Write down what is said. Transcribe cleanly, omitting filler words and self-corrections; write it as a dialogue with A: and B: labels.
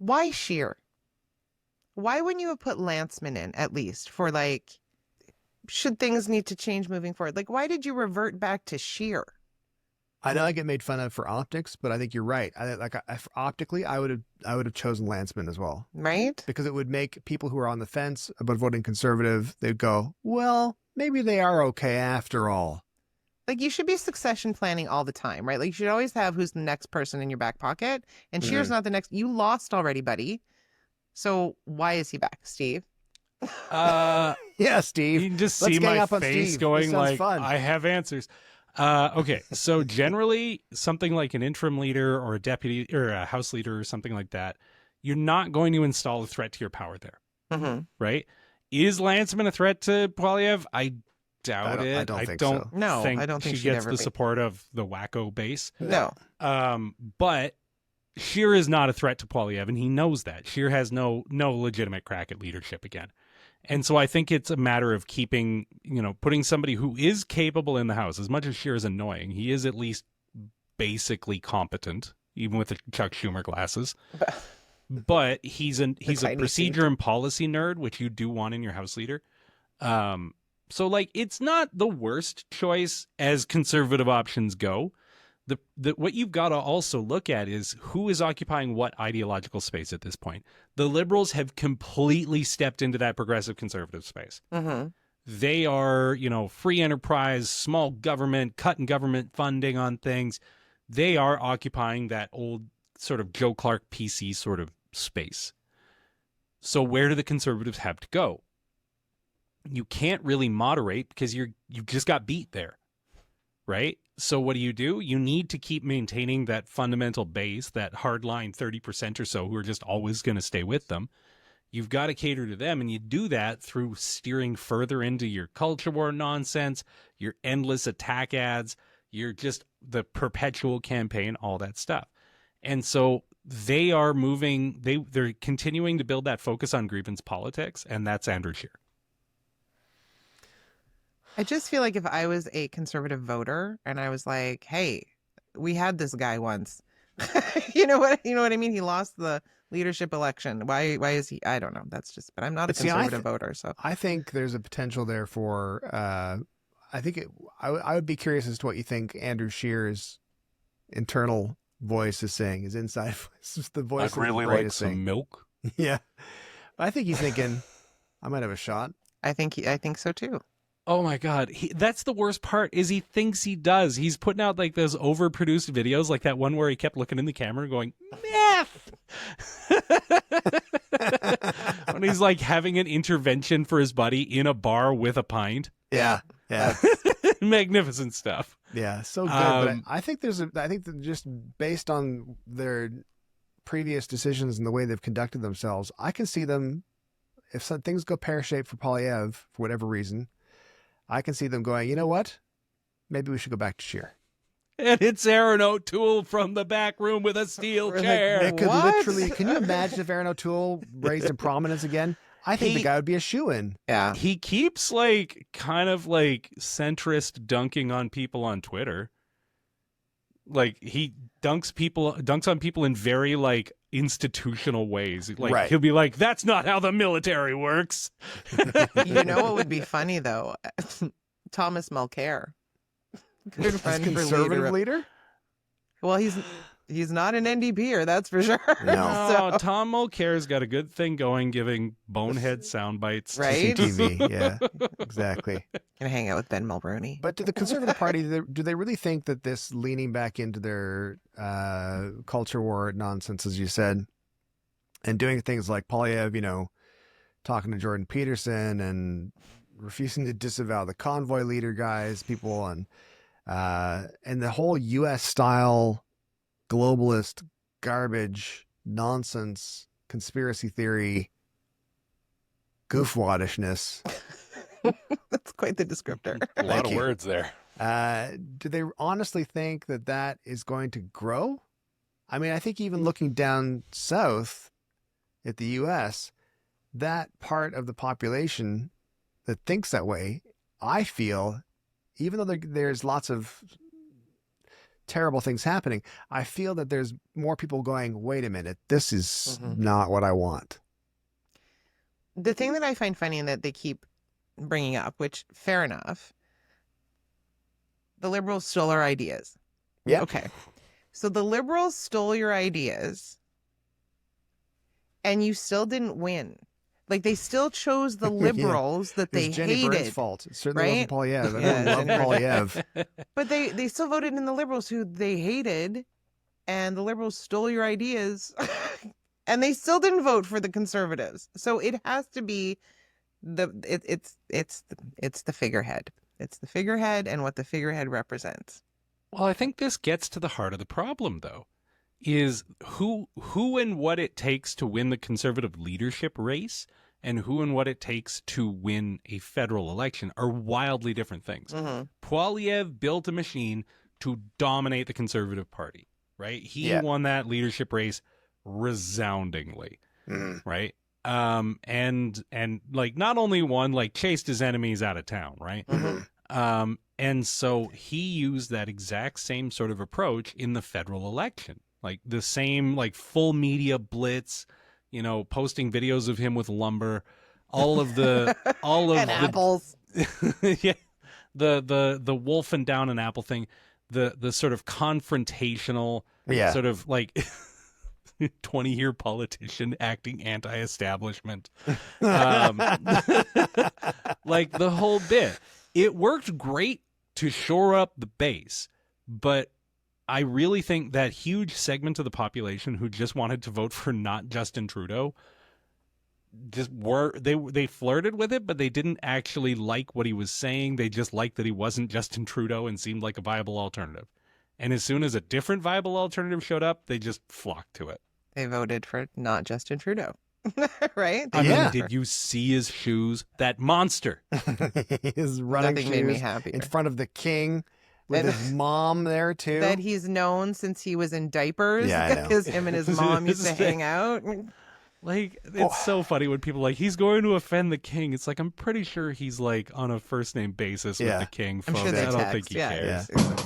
A: Why Scheer? Why wouldn't you have put Lanceman in at least for like, should things need to change moving forward? Like, why did you revert back to Scheer?
B: I know I get made fun of for optics, but I think you're right. Optically, I would have chosen Lanceman as well,
A: Right?
B: because it would make people who are on the fence about voting conservative, they'd go, well, maybe they are okay after all.
A: Like, you should be succession planning all the time, right? Like, you should always have who's the next person in your back pocket. And Scheer's not the next. You lost already, buddy. So why is he back, Steve?
B: Yeah, Steve.
C: You can just
B: Let's
C: see
B: gang
C: my
B: up on
C: face
B: Steve.
C: going
B: This sounds
C: like,
B: fun.
C: I have answers. Okay, so generally something like an interim leader or a deputy or a house leader or something like that, you're not going to install a threat to your power there, right? Is Lanceman a threat to Poilievre? I doubt it.
B: I don't think so.
A: No, I don't think
C: she
A: she'd
C: gets
A: ever
C: the
A: be.
C: support of the wacko base.
A: No.
C: But Scheer is not a threat to Poilievre, and he knows that. Scheer has no legitimate crack at leadership again. And so I think it's a matter of keeping, putting somebody who is capable in the House. As much as Scheer is annoying, he is at least basically competent, even with the Chuck Schumer glasses. But he's a procedure and policy nerd, which you do want in your House leader. So like, it's not the worst choice as conservative options go. What you've got to also look at is who is occupying what ideological space at this point. The Liberals have completely stepped into that progressive conservative space. They are, free enterprise, small government, cutting government funding on things. They are occupying that old sort of Joe Clark PC sort of space. So where do the conservatives have to go? You can't really moderate because you just got beat there, right? So what do? You need to keep maintaining that fundamental base, that hardline 30% or so who are just always going to stay with them. You've got to cater to them, and you do that through steering further into your culture war nonsense, your endless attack ads, your just the perpetual campaign, all that stuff. And so they are moving, they're continuing to build that focus on grievance politics, and that's Andrew Scheer.
A: I just feel like if I was a conservative voter and I was like, hey, we had this guy once. you know what I mean? He lost the leadership election. Why is he? I don't know. That's just, but I'm not a conservative voter. So
B: I think there's a potential there for, I would be curious as to what you think Andrew Scheer's internal voice is saying, his inside voice is the voice.
C: I'd really like some milk.
B: Yeah. I think he's thinking, I might have a shot.
A: I think so too.
C: Oh my God. That's the worst part is he thinks he does. He's putting out like those overproduced videos, like that one where he kept looking in the camera going, meth. When he's like having an intervention for his buddy in a bar with a pint.
B: Yeah. Yeah.
C: Magnificent stuff.
B: Yeah. So good. But I think I think that just based on their previous decisions and the way they've conducted themselves, I can see them, if some things go pear-shaped for Poilievre for whatever reason, I can see them going, you know what? Maybe we should go back to Scheer.
C: And it's Aaron O'Toole from the back room with a steel chair.
B: It could literally, can you imagine if Aaron O'Toole raised in prominence again? I think the guy would be a shoo-in.
A: Yeah.
C: He keeps like kind of like centrist dunking on people on Twitter. Like he dunks on people in very like institutional ways. Like he'll be like, that's not how the military works.
A: You know what would be funny though? Thomas Mulcair. Good run for
B: conservative leader?
A: Well, he's not an NDPer, that's for sure.
C: No, Tom Mulcair's got a good thing going, giving bonehead sound bites.
A: Right?
B: TV, yeah, exactly.
A: Gonna hang out with Ben Mulroney.
B: But to the Conservative Party, do they really think that this leaning back into their culture war nonsense, as you said, and doing things like Poilievre, talking to Jordan Peterson and refusing to disavow the convoy leader guys, people and the whole U.S. style globalist garbage nonsense conspiracy theory goofwaddishness.
A: That's quite the descriptor.
C: A lot of words there.
B: Do they honestly think that is going to grow? I mean, I think even looking down south at the U.S., that part of the population that thinks that way, I feel, even though there's lots of terrible things happening. I feel that there's more people going, wait a minute, this is
A: Mm-hmm.
B: not what I want.
A: The thing that I find funny and that they keep bringing up, which fair enough, the liberals stole our ideas.
B: Yeah.
A: Okay. So the liberals stole your ideas and you still didn't win. Like they still chose the liberals that they
B: It's Jenny Byrne's
A: hated.
B: fault. It certainly
A: right?
B: wasn't Polyev.
A: Yeah,
B: Everyone loved
A: Jenny
B: Polyev.
A: But they still voted in the liberals who they hated, and the liberals stole your ideas. And they still didn't vote for the conservatives. So it has to be it's the figurehead. It's the figurehead and what the figurehead represents.
C: Well, I think this gets to the heart of the problem, though, is who and what it takes to win the conservative leadership race and who and what it takes to win a federal election are wildly different things.
A: Mm-hmm.
C: Poilievre built a machine to dominate the Conservative Party, right? He won that leadership race resoundingly, right? And like not only won, like chased his enemies out of town, right?
A: Mm-hmm.
C: And so he used that exact same sort of approach in the federal election, like the same like full media blitz, you know, posting videos of him with lumber, all of
A: and
C: the
A: apples.
C: yeah, the wolfing down an apple thing, the sort of confrontational, sort of like 20-year politician acting anti-establishment, like the whole bit. It worked great to shore up the base, but I really think that huge segment of the population who just wanted to vote for not Justin Trudeau just they flirted with it, but they didn't actually like what he was saying. They just liked that he wasn't Justin Trudeau and seemed like a viable alternative. And as soon as a different viable alternative showed up, they just flocked to it.
A: They voted for not Justin Trudeau. Right?
C: I mean, did you see his shoes? That monster.
B: His running
A: Nothing made me
B: shoes
A: happier.
B: in front of the king with his mom there too.
A: That he's known since he was in diapers.
B: Yeah, I know.
A: Because him and his mom used to hang out.
C: Like, it's so funny when people are like, he's going to offend the king. It's like, I'm pretty sure he's like on a first name basis with the king,
A: I'm
C: folks.
A: sure they
C: I don't
A: text.
C: think he
A: Yeah,
C: cares.
A: yeah.